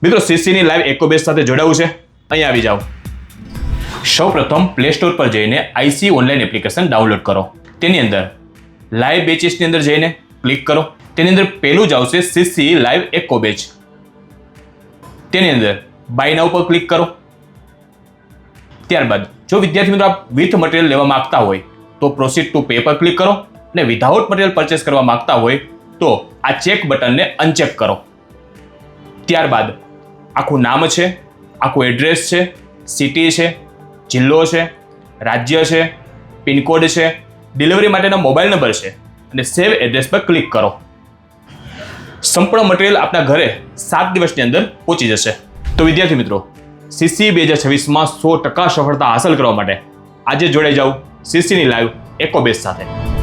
મિત્રો સીસીની લાઈવ એકો બેચ સાથે જોડાવું છે, અહીં આવી જાઓ. સૌપ્રથમ પ્લે સ્ટોર પર જઈને આઈસી ઓનલાઈન એપ્લિકેશન ડાઉનલોડ કરો. તેની અંદર લાઈવ બેચીસની અંદર જઈને ક્લિક કરો. તેની અંદર પહેલું જ આવશે સીસી લાઈવ એકો બેચ. તેની અંદર બાય નાઉ પર ક્લિક કરો. ત્યારબાદ જો વિદ્યાર્થી મિત્રો આપ વિથ મટીરિયલ લેવા માંગતા હોય તો પ્રોસીડ ટુ પે પર ક્લિક કરો અને વિધાઉટ મટીરિયલ પરચેસ કરવા માંગતા હોય તો આ ચેક બટનને અનચેક કરો. ત્યારબાદ આખું નામ છે, આખું એડ્રેસ છે, સિટી છે, જિલ્લો છે, રાજ્ય છે, પિનકોડ છે, ડિલિવરી માટેનો મોબાઈલ નંબર છે અને સેવ એડ્રેસ પર ક્લિક કરો. સંપૂર્ણ મટીરિયલ આપના ઘરે 7 દિવસની અંદર પહોંચી જશે. તો વિદ્યાર્થી મિત્રો, સીસી 2026માં 100% સફળતા હાંસલ કરવા માટે આજે જોડાઈ જાઓ સીસીની લાઈવ એકો બેચ સાથે.